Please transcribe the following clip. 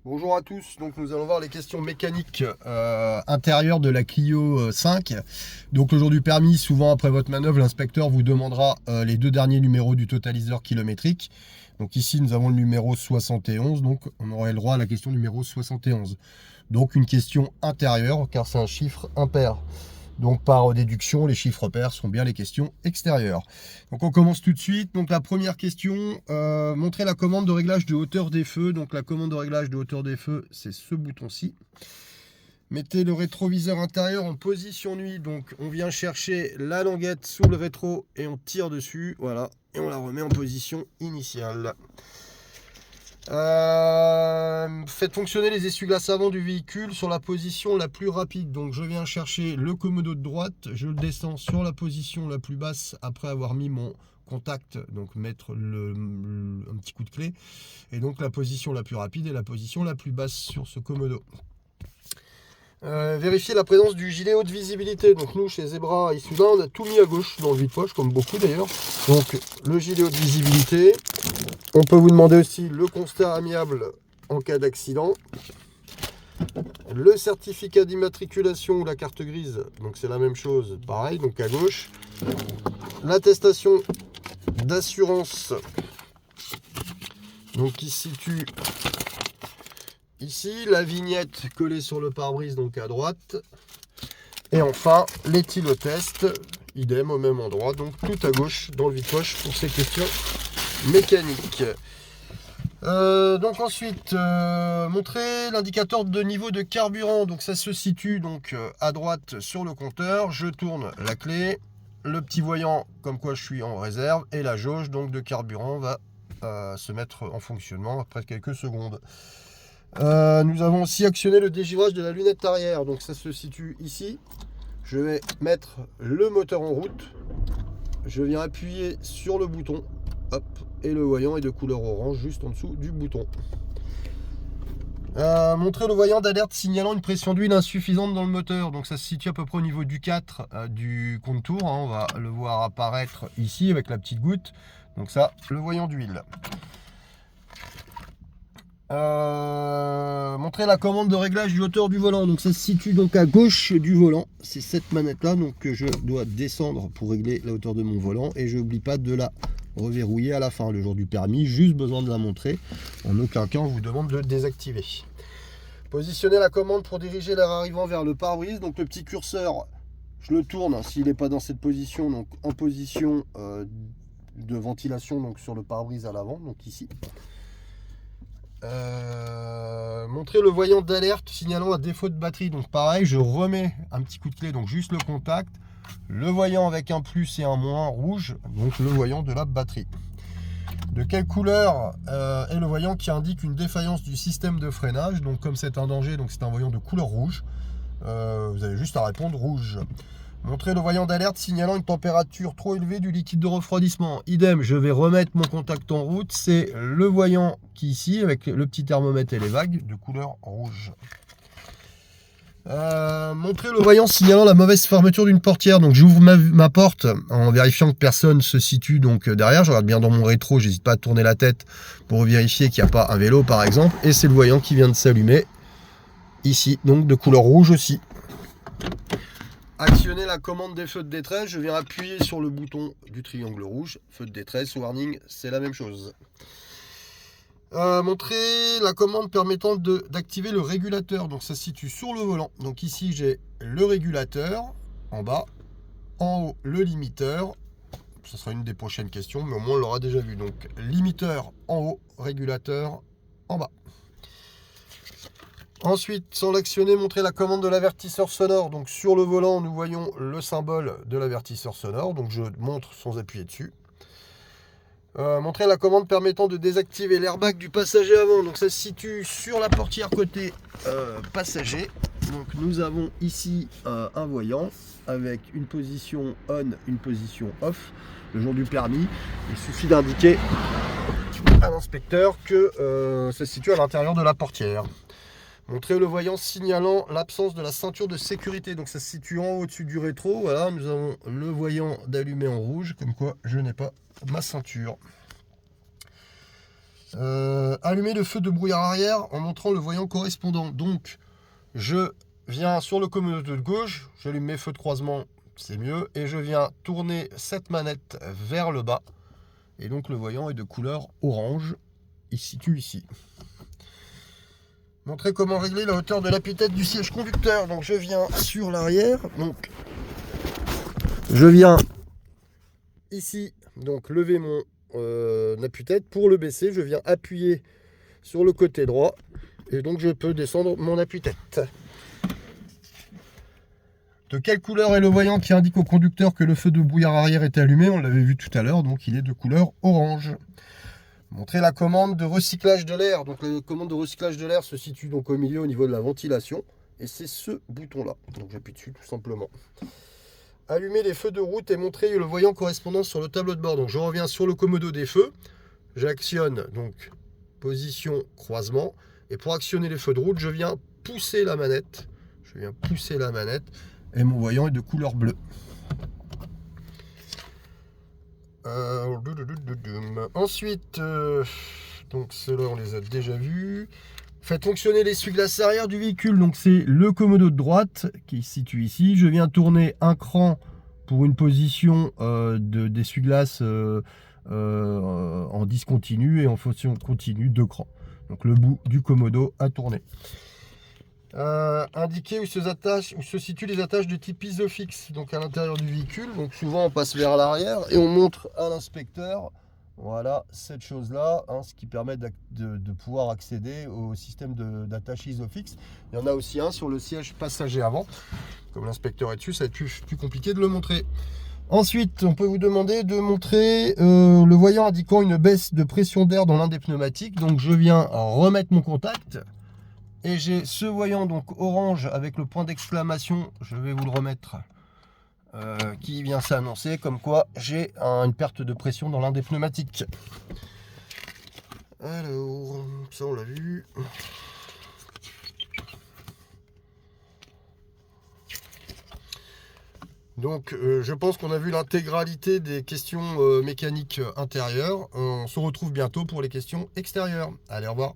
Bonjour à tous, donc nous allons voir les questions mécaniques intérieures de la Clio 5. Donc le jour du permis, souvent après votre manœuvre, l'inspecteur vous demandera les deux derniers numéros du totaliseur kilométrique. Donc ici nous avons le numéro 71, donc on aurait le droit à la question numéro 71. Donc une question intérieure car c'est un chiffre impair. Donc par déduction, les chiffres pairs sont bien les questions extérieures. Donc on commence tout de suite. Donc la première question, montrer la commande de réglage de hauteur des feux. Donc la commande de réglage de hauteur des feux, c'est ce bouton-ci. Mettez le rétroviseur intérieur en position nuit. Donc on vient chercher la languette sous le rétro et on tire dessus. Voilà. Et on la remet en position initiale. Faites fonctionner les essuie-glaces avant du véhicule sur la position la plus rapide. Donc je viens chercher le commodo de droite, je le descends sur la position la plus basse après avoir mis mon contact, donc mettre un petit coup de clé. Et donc la position la plus rapide est la position la plus basse sur ce commodo. Vérifier la présence du gilet haute visibilité. Donc nous chez Zebra et Issoudun, on a tout mis à gauche dans le vide-poche, comme beaucoup d'ailleurs. Donc le gilet haute visibilité. On peut vous demander aussi le constat amiable en cas d'accident. Le certificat d'immatriculation ou la carte grise, donc c'est la même chose, pareil, donc à gauche. L'attestation d'assurance, donc qui se situe ici. La vignette collée sur le pare-brise, donc à droite. Et enfin, l'éthylotest, idem au même endroit, donc tout à gauche dans le vide-poche pour ces questions mécaniques. Donc ensuite, montrer l'indicateur de niveau de carburant. Donc ça se situe donc à droite sur le compteur. Je tourne la clé, le petit voyant comme quoi je suis en réserve et la jauge donc de carburant va se mettre en fonctionnement après quelques secondes. Nous avons aussi actionné le dégivrage de la lunette arrière. Donc ça se situe ici. Je vais mettre le moteur en route. Je viens appuyer sur le bouton. Hop, et le voyant est de couleur orange juste en dessous du bouton. Montrer le voyant d'alerte signalant une pression d'huile insuffisante dans le moteur. Donc ça se situe à peu près au niveau du 4 du contour. On va le voir apparaître ici avec la petite goutte. Donc ça, le voyant d'huile. Montrer la commande de réglage du hauteur du volant. Donc ça se situe donc à gauche du volant. C'est cette manette là donc que je dois descendre pour régler la hauteur de mon volant. Et je n'oublie pas de la reverrouiller à la fin, le jour du permis, juste besoin de la montrer. En aucun cas on vous demande de le désactiver. Positionner la commande pour diriger l'air arrivant vers le pare-brise. Donc le petit curseur, je le tourne s'il n'est pas dans cette position, donc en position de ventilation, donc sur le pare-brise à l'avant, donc ici. Montrer le voyant d'alerte signalant un défaut de batterie. Donc pareil, je remets un petit coup de clé, donc juste le contact. Le voyant avec un plus et un moins rouge, donc le voyant de la batterie. De quelle couleur est le voyant qui indique une défaillance du système de freinage? Donc comme c'est un danger, donc c'est un voyant de couleur rouge. Vous avez juste à répondre rouge. Montrer le voyant d'alerte signalant une température trop élevée du liquide de refroidissement. Idem, je vais remettre mon contact en route. C'est le voyant qui ici, avec le petit thermomètre et les vagues, de couleur rouge. Montrer le voyant signalant la mauvaise fermeture d'une portière. Donc j'ouvre ma porte en vérifiant que personne se situe donc derrière. Je regarde bien dans mon rétro, j'hésite pas à tourner la tête pour vérifier qu'il n'y a pas un vélo par exemple. Et c'est le voyant qui vient de s'allumer ici, donc de couleur rouge aussi. Actionner la commande des feux de détresse, je viens appuyer sur le bouton du triangle rouge. Feu de détresse, warning, c'est la même chose. Montrer la commande permettant d'activer le régulateur. Donc ça se situe sur le volant. Donc ici j'ai le régulateur en bas, en haut le limiteur. Ce sera une des prochaines questions, mais au moins on l'aura déjà vu. Donc limiteur en haut, régulateur en bas. Ensuite, sans l'actionner, montrer la commande de l'avertisseur sonore. Donc sur le volant, nous voyons le symbole de l'avertisseur sonore. Donc je montre sans appuyer dessus. Montrer la commande permettant de désactiver l'airbag du passager avant. Donc ça se situe sur la portière côté passager. Donc nous avons ici un voyant avec une position on, une position off. Le jour du permis, il suffit d'indiquer à l'inspecteur que ça se situe à l'intérieur de la portière. Montrer le voyant signalant l'absence de la ceinture de sécurité. Donc ça se situe en haut au-dessus du rétro. Voilà, nous avons le voyant d'allumé en rouge, comme quoi je n'ai pas ma ceinture. Allumer le feu de brouillard arrière en montrant le voyant correspondant. Donc, je viens sur le commode de gauche, j'allume mes feux de croisement, c'est mieux, et je viens tourner cette manette vers le bas. Et donc, le voyant est de couleur orange. Il se situe ici. Montrer comment régler la hauteur de l'appui-tête du siège conducteur. Donc, je viens sur l'arrière. Donc, je viens ici, donc lever mon appui-tête. Pour le baisser, je viens appuyer sur le côté droit et donc je peux descendre mon appui-tête. De quelle couleur est le voyant qui indique au conducteur que le feu de brouillard arrière est allumé? On l'avait vu tout à l'heure, donc il est de couleur orange. Montrer la commande de recyclage de l'air. Donc la commande de recyclage de l'air se situe donc au milieu au niveau de la ventilation et c'est ce bouton là. Donc j'appuie dessus tout simplement. Allumer les feux de route et montrer le voyant correspondant sur le tableau de bord. Donc je reviens sur le commodo des feux, j'actionne donc position croisement et pour actionner les feux de route, je viens pousser la manette. Et mon voyant est de couleur bleue. Ensuite, donc ceux-là on les a déjà vus. Faites fonctionner l'essuie-glace arrière du véhicule. Donc c'est le commodo de droite qui se situe ici. Je viens tourner un cran pour une position d'essuie-glace en discontinu et en fonction continue 2 crans. Donc le bout du commodo à tourner. Indiquer où se situent les attaches de type Isofix, donc à l'intérieur du véhicule. Donc souvent on passe vers l'arrière et on montre à l'inspecteur. Voilà cette chose-là, hein, ce qui permet de pouvoir accéder au système d'attache Isofix. Il y en a aussi un sur le siège passager avant. Comme l'inspecteur est dessus, ça va être plus compliqué de le montrer. Ensuite, on peut vous demander de montrer le voyant indiquant une baisse de pression d'air dans l'un des pneumatiques. Donc je viens remettre mon contact. Et j'ai ce voyant donc orange avec le point d'exclamation, je vais vous le remettre, qui vient s'annoncer comme quoi j'ai une perte de pression dans l'un des pneumatiques. Alors, ça on l'a vu. Donc je pense qu'on a vu l'intégralité des questions mécaniques intérieures. On se retrouve bientôt pour les questions extérieures. Allez, au revoir.